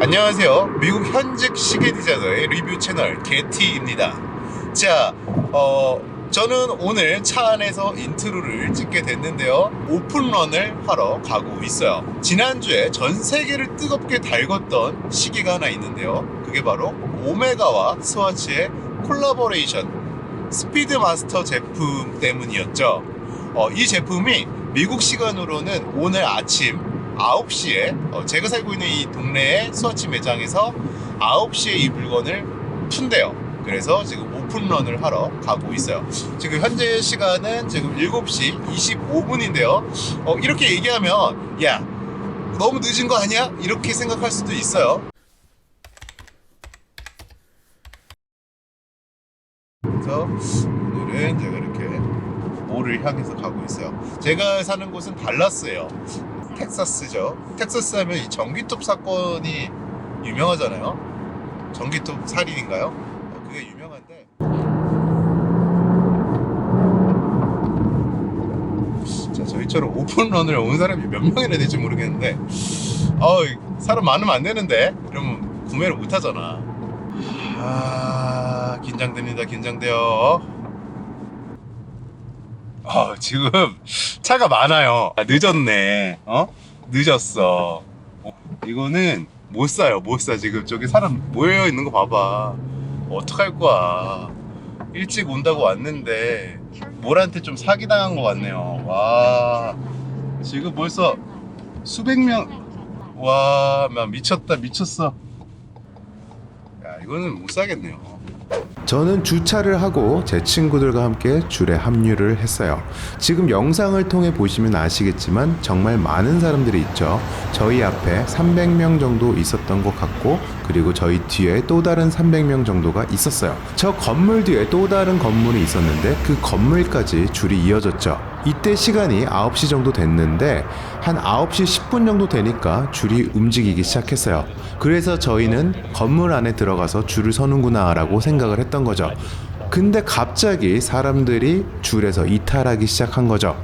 안녕하세요. 미국 현직 시계 디자이너의 리뷰 채널 게티입니다. 자, 저는 오늘 차 안에서 인트로를 찍게 됐는데요. 오픈런을 하러 가고 있어요. 지난주에 전 세계를 뜨겁게 달궜던 시계가 하나 있는데요. 그게 바로 오메가와 스와치의 콜라보레이션 스피드마스터 제품 때문이었죠. 이 제품이 미국 시간으로는 오늘 아침 9시에 제가 살고 있는 이 동네의 스와치 매장에서 9시에 이 물건을 푼대요. 그래서 지금 오픈런을 하러 가고 있어요. 지금 현재 시간은 지금 7시 25분인데요. 이렇게 얘기하면 야, 너무 늦은 거 아니야? 이렇게 생각할 수도 있어요. 그래서 오늘은 제가 이렇게 몰을 향해서 가고 있어요. 제가 사는 곳은 달라스예요. 텍사스죠. 텍사스 하면 이 전기톱 사건이 유명하잖아요. 전기톱 살인인가요? 그게 유명한데, 자, 저희처럼 오픈런을 온 사람이 몇 명이나 될지 모르겠는데, 사람 많으면 안 되는데 이러면 구매를 못 하잖아. 긴장됩니다. 긴장돼요. 지금 차가 많아요. 늦었네. 늦었어. 이거는 못 사요. 못 사. 지금 저기 사람 모여 있는 거 봐봐. 어떡할 거야. 일찍 온다고 왔는데 몰한테 좀 사기당한 것 같네요. 와, 지금 벌써 수백 명. 와, 나 미쳤다. 미쳤어. 야, 이거는 못 사겠네요. 저는 주차를 하고 제 친구들과 함께 줄에 합류를 했어요. 지금 영상을 통해 보시면 아시겠지만 정말 많은 사람들이 있죠. 저희 앞에 300명 정도 있었던 것 같고, 그리고 저희 뒤에 또 다른 300명 정도가 있었어요. 저 건물 뒤에 또 다른 건물이 있었는데 그 건물까지 줄이 이어졌죠. 이때 시간이 9시 정도 됐는데 한 9시 10분 정도 되니까 줄이 움직이기 시작했어요. 그래서 저희는 건물 안에 들어가서 줄을 서는구나 라고 생각을 했던 거죠. 근데 갑자기 사람들이 줄에서 이탈하기 시작한 거죠.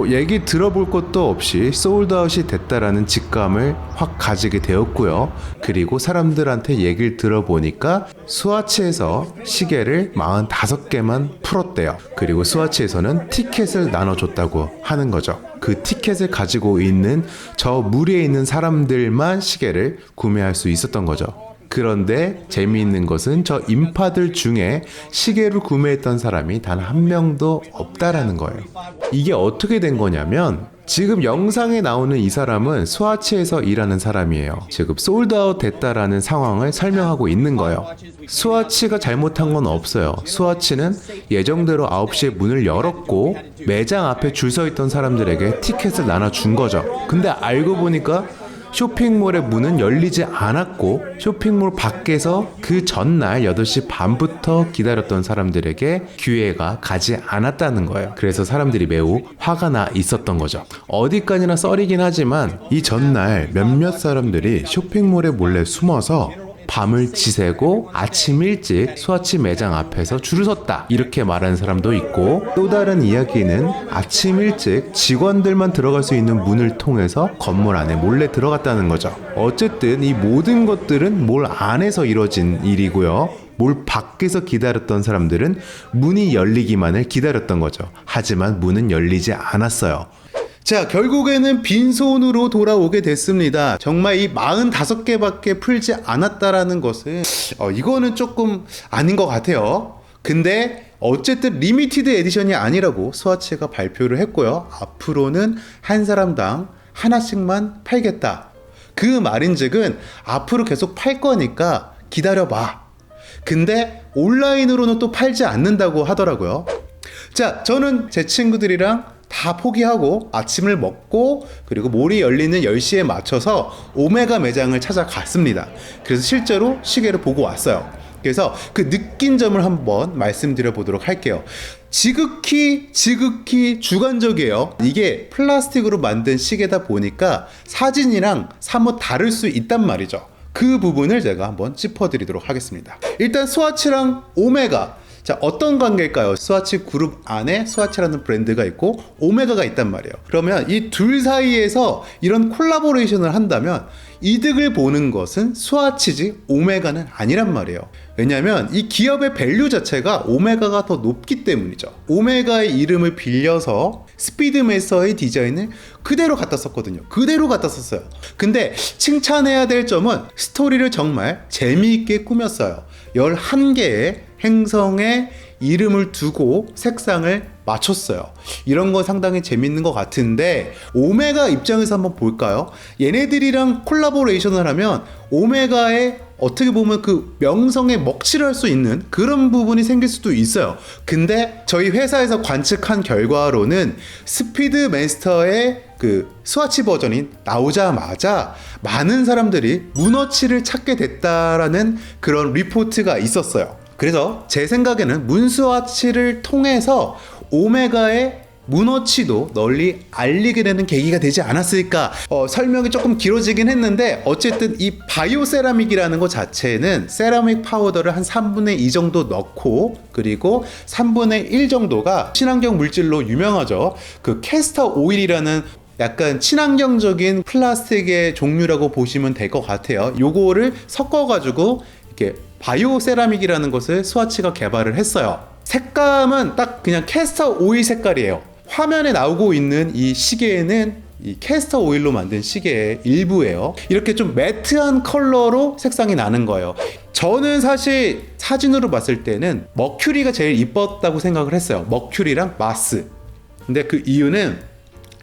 얘기 들어볼 것도 없이 솔드아웃이 됐다라는 직감을 확 가지게 되었고요. 그리고 사람들한테 얘기를 들어보니까 스와치에서 시계를 45개만 풀었대요. 그리고 스와치에서는 티켓을 나눠줬다고 하는 거죠. 그 티켓을 가지고 있는 저 무리에 있는 사람들만 시계를 구매할 수 있었던 거죠. 그런데 재미있는 것은 저 인파들 중에 시계를 구매했던 사람이 단 한 명도 없다라는 거예요. 이게 어떻게 된 거냐면, 지금 영상에 나오는 이 사람은 스와치에서 일하는 사람이에요. 지금 솔드아웃 됐다라는 상황을 설명하고 있는 거예요. 스와치가 잘못한 건 없어요. 스와치는 예정대로 9시에 문을 열었고 매장 앞에 줄 서 있던 사람들에게 티켓을 나눠준 거죠. 근데 알고 보니까 쇼핑몰의 문은 열리지 않았고 쇼핑몰 밖에서 그 전날 8시 반부터 기다렸던 사람들에게 기회가 가지 않았다는 거예요. 그래서 사람들이 매우 화가 나 있었던 거죠. 어디까지나 썰이긴 하지만 이 전날 몇몇 사람들이 쇼핑몰에 몰래 숨어서 밤을 지새고 아침 일찍 스와치 매장 앞에서 줄을 섰다, 이렇게 말하는 사람도 있고, 또 다른 이야기는 아침 일찍 직원들만 들어갈 수 있는 문을 통해서 건물 안에 몰래 들어갔다는 거죠. 어쨌든 이 모든 것들은 몰 안에서 이뤄진 일이고요. 몰 밖에서 기다렸던 사람들은 문이 열리기만을 기다렸던 거죠. 하지만 문은 열리지 않았어요. 자, 결국에는 빈손으로 돌아오게 됐습니다. 정말 이 45개밖에 풀지 않았다라는 것은 이거는 조금 아닌 것 같아요. 근데 어쨌든 리미티드 에디션이 아니라고 스와치가 발표를 했고요. 앞으로는 한 사람당 하나씩만 팔겠다. 그 말인즉은 앞으로 계속 팔 거니까 기다려봐. 근데 온라인으로는 또 팔지 않는다고 하더라고요. 자, 저는 제 친구들이랑 다 포기하고 아침을 먹고, 그리고 몰이 열리는 10시에 맞춰서 오메가 매장을 찾아갔습니다. 그래서 실제로 시계를 보고 왔어요. 그래서 그 느낀 점을 한번 말씀드려 보도록 할게요. 지극히 주관적이에요. 이게 플라스틱으로 만든 시계다 보니까 사진이랑 사뭇 다를 수 있단 말이죠. 그 부분을 제가 한번 짚어드리도록 하겠습니다. 일단 스와치랑 오메가, 자, 어떤 관계일까요? 스와치 그룹 안에 스와치라는 브랜드가 있고 오메가가 있단 말이에요. 그러면 이 둘 사이에서 이런 콜라보레이션을 한다면 이득을 보는 것은 스와치지 오메가는 아니란 말이에요. 왜냐하면 이 기업의 밸류 자체가 오메가가 더 높기 때문이죠. 오메가의 이름을 빌려서 스피드메이서의 디자인을 그대로 갖다 썼거든요. 그대로 갖다 썼어요. 근데 칭찬해야 될 점은 스토리를 정말 재미있게 꾸몄어요. 11개의 행성에 이름을 두고 색상을 맞췄어요. 이런 거 상당히 재밌는 것 같은데 오메가 입장에서 한번 볼까요? 얘네들이랑 콜라보레이션을 하면 오메가의 어떻게 보면 그 명성에 먹칠을 할 수 있는 그런 부분이 생길 수도 있어요. 근데 저희 회사에서 관측한 결과로는 스피드메스터의 그 스와치 버전이 나오자마자 많은 사람들이 문어치를 찾게 됐다라는 그런 리포트가 있었어요. 그래서 제 생각에는 문스와치를 통해서 오메가의 문어치도 널리 알리게 되는 계기가 되지 않았을까. 설명이 조금 길어지긴 했는데 어쨌든 이 바이오 세라믹이라는 것 자체는 세라믹 파우더를 한 3분의 2 정도 넣고 그리고 3분의 1 정도가 친환경 물질로 유명하죠. 그 캐스터 오일이라는 약간 친환경적인 플라스틱의 종류라고 보시면 될 것 같아요. 요거를 섞어가지고 이렇게 바이오 세라믹이라는 것을 스와치가 개발을 했어요. 색감은 딱 그냥 캐스터 오일 색깔이에요. 화면에 나오고 있는 이 시계는 이 캐스터 오일로 만든 시계의 일부예요. 이렇게 좀 매트한 컬러로 색상이 나는 거예요. 저는 사실 사진으로 봤을 때는 머큐리가 제일 이뻤다고 생각을 했어요. 머큐리랑 마스. 근데 그 이유는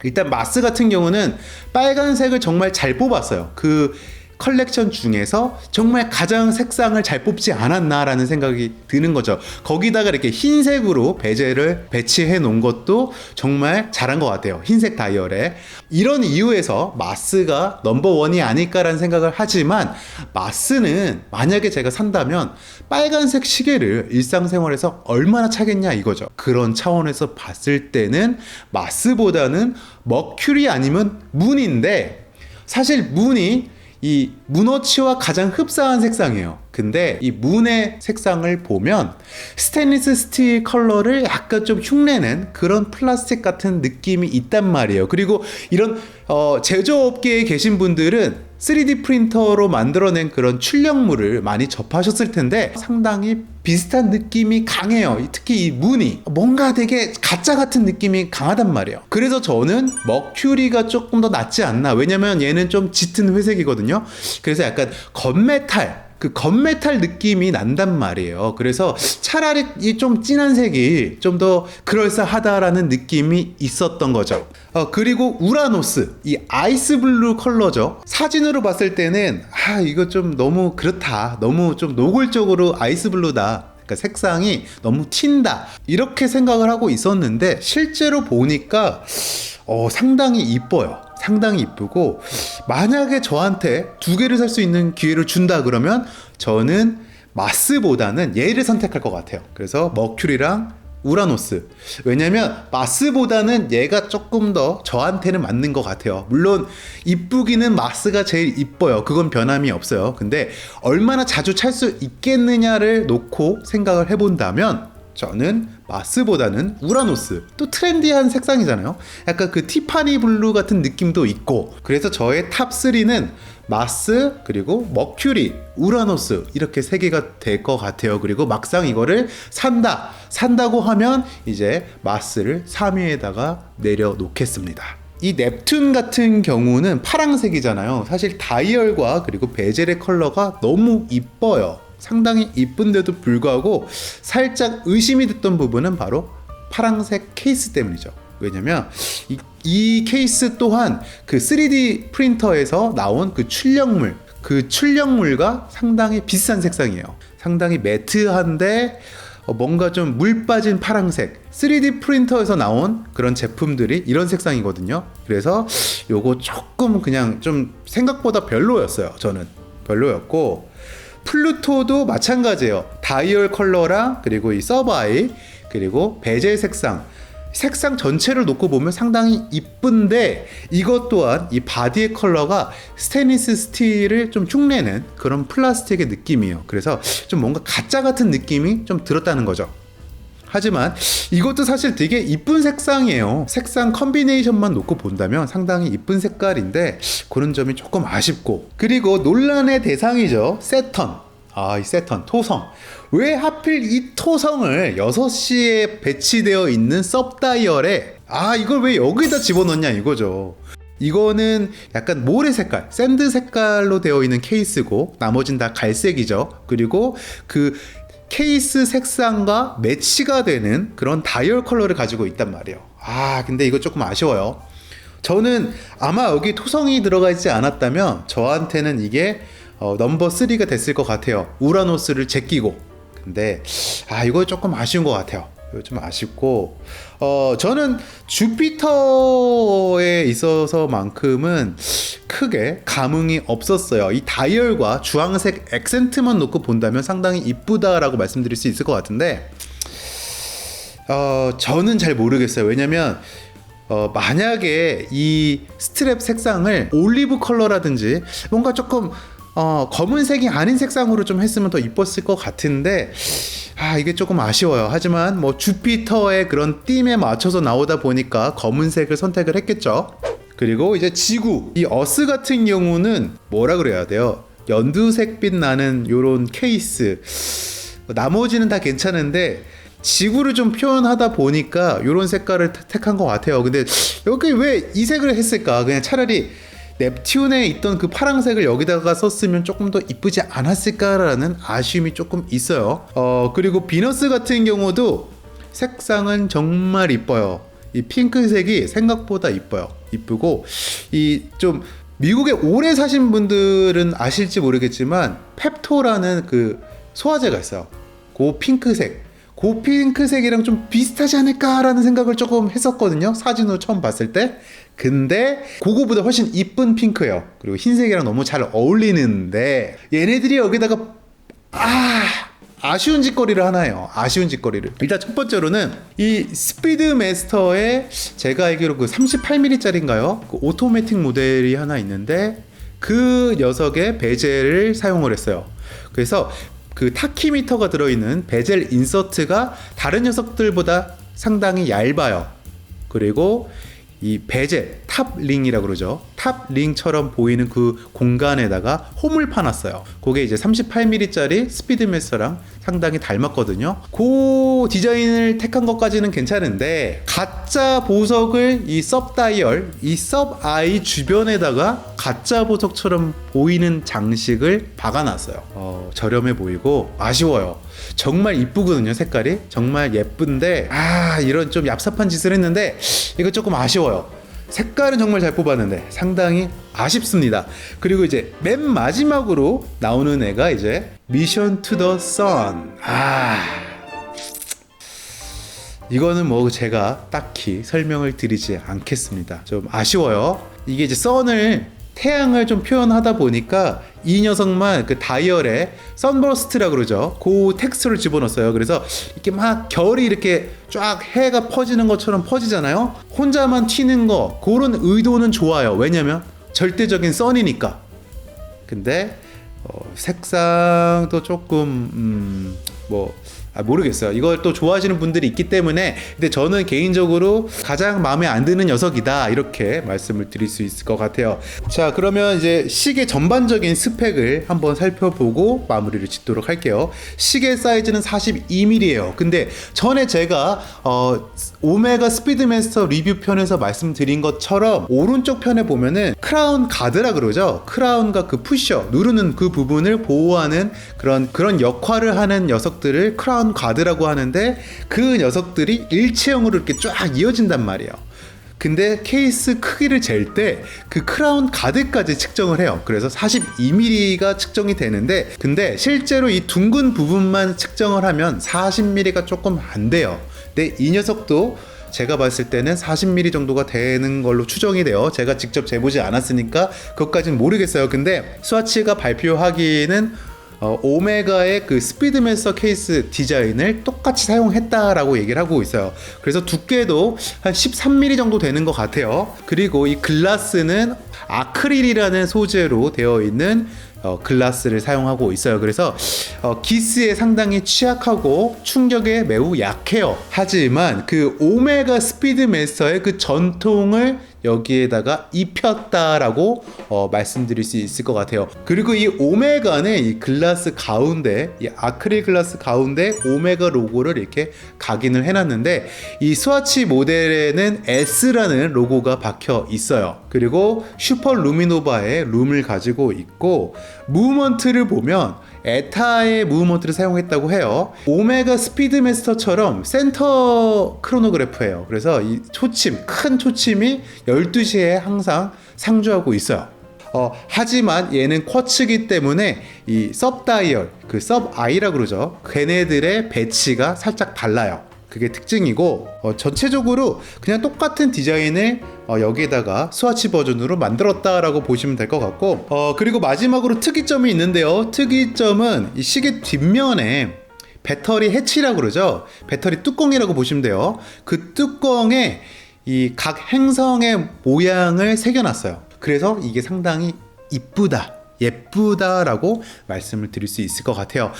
일단 마스 같은 경우는 빨간색을 정말 잘 뽑았어요. 그 컬렉션 중에서 정말 가장 색상을 잘 뽑지 않았나라는 생각이 드는 거죠. 거기다가 이렇게 흰색으로 베젤을 배치해 놓은 것도 정말 잘한 것 같아요. 흰색 다이얼에. 이런 이유에서 마스가 넘버원이 아닐까라는 생각을 하지만 마스는 만약에 제가 산다면 빨간색 시계를 일상생활에서 얼마나 차겠냐 이거죠. 그런 차원에서 봤을 때는 마스보다는 머큐리 아니면 문인데 사실 문이 이 문어치와 가장 흡사한 색상이에요. 근데 이 문의 색상을 보면 스테인리스 스틸 컬러를 약간 좀 흉내낸 그런 플라스틱 같은 느낌이 있단 말이에요. 그리고 이런 제조업계에 계신 분들은 3D 프린터로 만들어낸 그런 출력물을 많이 접하셨을 텐데 상당히 비슷한 느낌이 강해요. 특히 이 무늬 뭔가 되게 가짜 같은 느낌이 강하단 말이에요. 그래서 저는 머큐리가 조금 더 낫지 않나. 왜냐면 얘는 좀 짙은 회색이거든요. 그래서 약간 건메탈, 그 건메탈 느낌이 난단 말이에요. 그래서 차라리 이 좀 진한 색이 좀 더 그럴싸하다라는 느낌이 있었던 거죠. 그리고 우라노스, 이 아이스 블루 컬러죠. 사진으로 봤을 때는 이거 좀 너무 그렇다. 너무 좀 노골적으로 아이스 블루다. 그러니까 색상이 너무 튄다. 이렇게 생각을 하고 있었는데 실제로 보니까 상당히 이뻐요. 상당히 이쁘고 만약에 저한테 두 개를 살 수 있는 기회를 준다 그러면 저는 마스보다는 얘를 선택할 것 같아요. 그래서 머큐리랑 우라노스. 왜냐면 마스보다는 얘가 조금 더 저한테는 맞는 것 같아요. 물론 이쁘기는 마스가 제일 이뻐요. 그건 변함이 없어요. 근데 얼마나 자주 찰 수 있겠느냐를 놓고 생각을 해본다면 저는 마스보다는 우라노스. 또 트렌디한 색상이잖아요. 약간 그 티파니 블루 같은 느낌도 있고. 그래서 저의 탑 3는 마스, 그리고 머큐리, 우라노스 이렇게 세 개가 될 것 같아요. 그리고 막상 이거를 산다고 하면 이제 마스를 3위에다가 내려놓겠습니다. 이 넵튠 같은 경우는 파랑색이잖아요. 사실 다이얼과 그리고 베젤의 컬러가 너무 이뻐요. 상당히 이쁜데도 불구하고 살짝 의심이 됐던 부분은 바로 파랑색 케이스 때문이죠. 왜냐면 이 케이스 또한 그 3D 프린터에서 나온 그 출력물과 상당히 비슷한 색상이에요. 상당히 매트한데 뭔가 좀 물 빠진 파랑색. 3D 프린터에서 나온 그런 제품들이 이런 색상이거든요. 그래서 요거 조금 그냥 좀 생각보다 별로였어요. 저는 별로였고, 플루토도 마찬가지예요. 다이얼 컬러랑 그리고 이 서바이 그리고 베젤 색상 전체를 놓고 보면 상당히 이쁜데 이것 또한 이 바디의 컬러가 스테인리스 스틸을 좀 흉내낸 그런 플라스틱의 느낌이에요. 그래서 좀 뭔가 가짜 같은 느낌이 좀 들었다는 거죠. 하지만 이것도 사실 되게 이쁜 색상이에요. 색상 컨비네이션만 놓고 본다면 상당히 이쁜 색깔인데 그런 점이 조금 아쉽고, 그리고 논란의 대상이죠. 세턴. 이 세턴 토성. 왜 하필 이 토성을 6시에 배치되어 있는 섭다이얼에 이걸 왜 여기다 집어넣냐 이거죠. 이거는 약간 모래 색깔, 샌드 색깔로 되어 있는 케이스고 나머진 다 갈색이죠. 그리고 그 케이스 색상과 매치가 되는 그런 다이얼 컬러를 가지고 있단 말이에요. 근데 이거 조금 아쉬워요. 저는 아마 여기 토성이 들어가 있지 않았다면 저한테는 이게 넘버 3가 됐을 것 같아요. 우라노스를 제끼고. 근데 이거 조금 아쉬운 것 같아요. 이거 좀 아쉽고, 저는 주피터에 있어서만큼은 크게 감흥이 없었어요. 이 다이얼과 주황색 액센트만 놓고 본다면 상당히 이쁘다라고 말씀드릴 수 있을 것 같은데, 저는 잘 모르겠어요. 왜냐면 만약에 이 스트랩 색상을 올리브 컬러라든지 뭔가 조금 검은색이 아닌 색상으로 좀 했으면 더 이뻤을 것 같은데 이게 조금 아쉬워요. 하지만 뭐 주피터의 그런 띠에 맞춰서 나오다 보니까 검은색을 선택을 했겠죠. 그리고 이제 지구, 이 어스 같은 경우는 뭐라 그래야 돼요? 연두색빛 나는 요런 케이스. 나머지는 다 괜찮은데 지구를 좀 표현하다 보니까 요런 색깔을 택한 것 같아요. 근데 여기 왜 이 색을 했을까? 그냥 차라리 넵튠에 있던 그 파란색을 여기다가 썼으면 조금 더 이쁘지 않았을까라는 아쉬움이 조금 있어요. 그리고 비너스 같은 경우도 색상은 정말 이뻐요. 이 핑크색이 생각보다 이뻐요. 이쁘고, 이 좀 미국에 오래 사신 분들은 아실지 모르겠지만 펩토라는 그 소화제가 있어요. 그 핑크색. 그 핑크색이랑 좀 비슷하지 않을까라는 생각을 조금 했었거든요. 사진으로 처음 봤을 때. 근데 그거보다 훨씬 이쁜 핑크예요. 그리고 흰색이랑 너무 잘 어울리는데 얘네들이 여기다가 아쉬운 짓거리를 하나 해요. 아쉬운 짓거리를. 일단 첫 번째로는 이 스피드 마스터에 제가 알기로 그 38mm짜리인가요? 그 오토매틱 모델이 하나 있는데 그 녀석의 베젤을 사용을 했어요. 그래서 그 타키미터가 들어있는 베젤 인서트가 다른 녀석들보다 상당히 얇아요. 그리고 이 베젤, 탑링이라고 그러죠. 탑링처럼 보이는 그 공간에다가 홈을 파놨어요. 그게 이제 38mm짜리 스피드매스터랑 상당히 닮았거든요. 그 디자인을 택한 것까지는 괜찮은데 가짜 보석을 이 섭다이얼, 이 섭아이 주변에다가 가짜 보석처럼 보이는 장식을 박아놨어요. 저렴해 보이고 아쉬워요. 정말 이쁘거든요. 색깔이 정말 예쁜데 이런 좀 얍삽한 짓을 했는데 이거 조금 아쉬워요. 색깔은 정말 잘 뽑았는데 상당히 아쉽습니다. 그리고 이제 맨 마지막으로 나오는 애가 이제 미션 투 더 선. 이거는 뭐 제가 딱히 설명을 드리지 않겠습니다. 좀 아쉬워요. 이게 이제 선을, 태양을 좀 표현하다 보니까 이 녀석만 그 다이얼에 선버스트라 그러죠. 그 텍스처를 집어넣었어요. 그래서 이렇게 막 결이 이렇게 쫙 해가 퍼지는 것처럼 퍼지잖아요. 혼자만 튀는 거, 그런 의도는 좋아요. 왜냐면 절대적인 선이니까. 근데 색상도 조금 모르겠어요. 이걸 또 좋아하시는 분들이 있기 때문에. 근데 저는 개인적으로 가장 마음에 안 드는 녀석이다, 이렇게 말씀을 드릴 수 있을 것 같아요. 자, 그러면 이제 시계 전반적인 스펙을 한번 살펴보고 마무리를 짓도록 할게요. 시계 사이즈는 42mm예요. 근데 전에 제가 오메가 스피드마스터 리뷰 편에서 말씀드린 것처럼 오른쪽 편에 보면은 크라운 가드라 그러죠. 크라운과 그 푸셔, 누르는 그 부분을 보호하는 그런 역할을 하는 녀석들을 크라운 가드라고 하는데, 그 녀석들이 일체형으로 이렇게 쫙 이어진단 말이에요. 근데 케이스 크기를 잴 때 그 크라운 가드까지 측정을 해요. 그래서 42mm가 측정이 되는데, 근데 실제로 이 둥근 부분만 측정을 하면 40mm가 조금 안 돼요. 근데 이 녀석도 제가 봤을 때는 40mm 정도가 되는 걸로 추정이 돼요. 제가 직접 재보지 않았으니까 그것까지는 모르겠어요. 근데 스와치가 발표하기에는 오메가의 그 스피드매스터 케이스 디자인을 똑같이 사용했다라고 얘기를 하고 있어요. 그래서 두께도 한 13mm 정도 되는 것 같아요. 그리고 이 글라스는 아크릴이라는 소재로 되어 있는 글라스를 사용하고 있어요. 그래서 기스에 상당히 취약하고 충격에 매우 약해요. 하지만 그 오메가 스피드매스터의 그 전통을 여기에다가 입혔다라고 말씀드릴 수 있을 것 같아요. 그리고 이 오메가는 이 글라스 가운데, 이 아크릴 글라스 가운데 오메가 로고를 이렇게 각인을 해놨는데, 이 스와치 모델에는 S라는 로고가 박혀 있어요. 그리고 슈퍼 루미노바의 룸을 가지고 있고, 무브먼트를 보면 에타의 무브먼트를 사용했다고 해요. 오메가 스피드매스터처럼 센터 크로노그래프예요. 그래서 이 초침, 큰 초침이 12시에 항상 상주하고 있어요. 하지만 얘는 쿼츠기 때문에 이 섭다이얼, 그 섭아이라고 그러죠. 걔네들의 배치가 살짝 달라요. 그게 특징이고, 전체적으로 그냥 똑같은 디자인을 여기에다가 스와치 버전으로 만들었다라고 보시면 될 것 같고, 그리고 마지막으로 특이점이 있는데요. 특이점은 이 시계 뒷면에 배터리 해치라고 그러죠. 배터리 뚜껑이라고 보시면 돼요. 그 뚜껑에 이 각 행성의 모양을 새겨놨어요. 그래서 이게 상당히 예쁘다라고 말씀을 드릴 수 있을 것 같아요.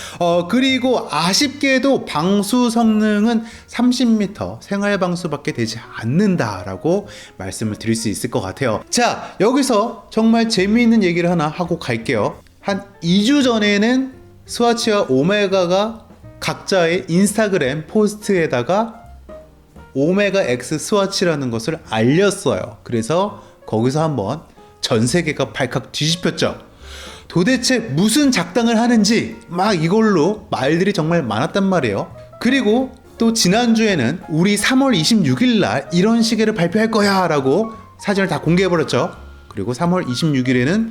그리고 아쉽게도 방수 성능은 30m 생활 방수밖에 되지 않는다라고 말씀을 드릴 수 있을 것 같아요. 자, 여기서 정말 재미있는 얘기를 하나 하고 갈게요. 한 2주 전에는 스와치와 오메가가 각자의 인스타그램 포스트에다가 오메가 X 스와치라는 것을 알렸어요. 그래서 거기서 한번 전 세계가 발칵 뒤집혔죠. 도대체 무슨 작당을 하는지 막 이걸로 말들이 정말 많았단 말이에요. 그리고 또 지난주에는 우리 3월 26일 날 이런 시계를 발표할 거야 라고 사진을 다 공개해버렸죠. 그리고 3월 26일에는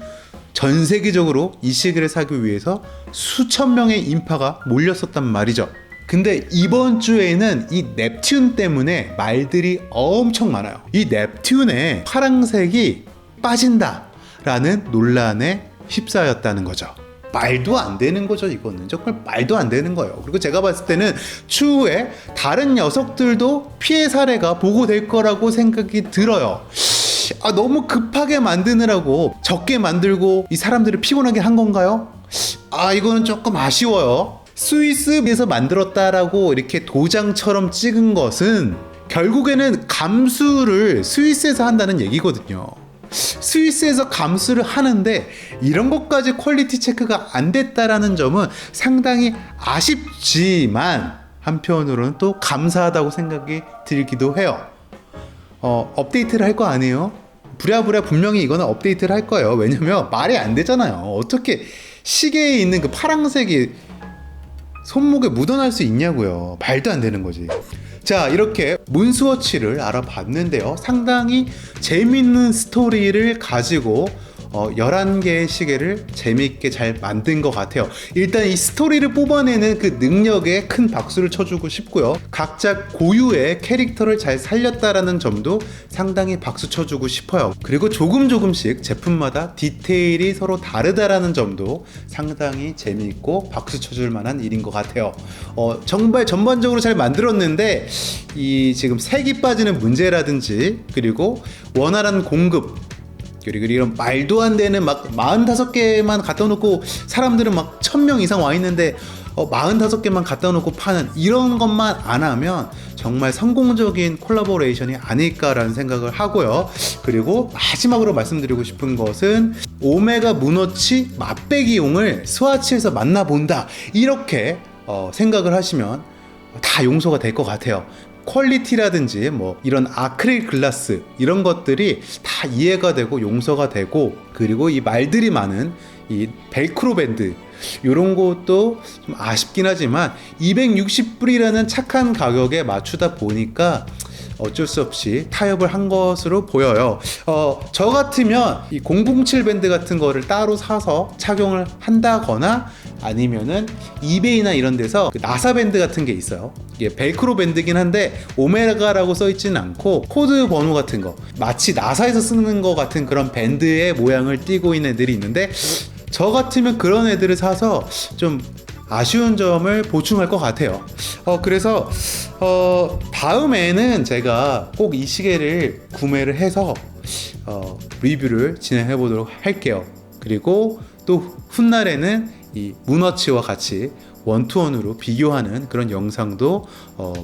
전 세계적으로 이 시계를 사기 위해서 수천 명의 인파가 몰렸었단 말이죠. 근데 이번 주에는 이 넵튠 때문에 말들이 엄청 많아요. 이 넵튠의 파랑색이 빠진다라는 논란에 휩싸였다는 거죠. 말도 안 되는 거죠. 이거는 정말 말도 안 되는 거예요. 그리고 제가 봤을 때는 추후에 다른 녀석들도 피해 사례가 보고될 거라고 생각이 들어요. 너무 급하게 만드느라고 적게 만들고 이 사람들을 피곤하게 한 건가요? 이거는 조금 아쉬워요. 스위스에서 만들었다라고 이렇게 도장처럼 찍은 것은 결국에는 감수를 스위스에서 한다는 얘기거든요. 스위스에서 감수를 하는데 이런 것까지 퀄리티 체크가 안 됐다라는 점은 상당히 아쉽지만 한편으로는 또 감사하다고 생각이 들기도 해요. 업데이트를 할 거 아니에요? 부랴부랴 분명히 이거는 업데이트를 할 거예요. 왜냐면 말이 안 되잖아요. 어떻게 시계에 있는 그 파랑색이 손목에 묻어날 수 있냐고요. 말도 안 되는 거지. 자, 이렇게 문스워치를 알아봤는데요. 상당히 재밌는 스토리를 가지고 11개의 시계를 재미있게 잘 만든 것 같아요. 일단 이 스토리를 뽑아내는 그 능력에 큰 박수를 쳐주고 싶고요. 각자 고유의 캐릭터를 잘 살렸다라는 점도 상당히 박수 쳐주고 싶어요. 그리고 조금씩 제품마다 디테일이 서로 다르다라는 점도 상당히 재미있고 박수 쳐줄 만한 일인 것 같아요. 정말 전반적으로 잘 만들었는데 이 지금 색이 빠지는 문제라든지, 그리고 원활한 공급, 그리고 이런 말도 안 되는 막 45개만 갖다 놓고 사람들은 막 1000명 이상 와 있는데 45개만 갖다 놓고 파는 이런 것만 안 하면 정말 성공적인 콜라보레이션이 아닐까라는 생각을 하고요. 그리고 마지막으로 말씀드리고 싶은 것은 오메가 문워치 맛배기용을 스와치에서 만나본다, 이렇게 생각을 하시면 다 용서가 될 것 같아요. 퀄리티라든지 뭐 이런 아크릴 글라스 이런 것들이 다 이해가 되고 용서가 되고, 그리고 이 말들이 많은 이 벨크로 밴드 이런 것도 좀 아쉽긴 하지만 260불이라는 착한 가격에 맞추다 보니까 어쩔 수 없이 타협을 한 것으로 보여요. 저 같으면 이 007 밴드 같은 거를 따로 사서 착용을 한다거나, 아니면은 이베이나 이런 데서 그 나사 밴드 같은 게 있어요. 이게 벨크로 밴드긴 한데 오메가라고 써있지는 않고 코드 번호 같은 거, 마치 나사에서 쓰는 거 같은 그런 밴드의 모양을 띠고 있는 애들이 있는데 저 같으면 그런 애들을 사서 좀 아쉬운 점을 보충할 것 같아요. 그래서 다음에는 제가 꼭 이 시계를 구매를 해서 리뷰를 진행해 보도록 할게요. 그리고 또 훗날에는 이 문워치와 같이 원투원으로 비교하는 그런 영상도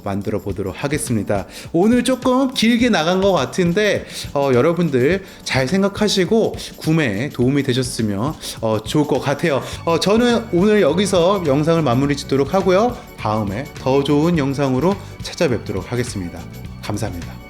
만들어 보도록 하겠습니다. 오늘 조금 길게 나간 것 같은데 여러분들 잘 생각하시고 구매에 도움이 되셨으면 좋을 것 같아요. 저는 오늘 여기서 영상을 마무리 짓도록 하고요. 다음에 더 좋은 영상으로 찾아뵙도록 하겠습니다. 감사합니다.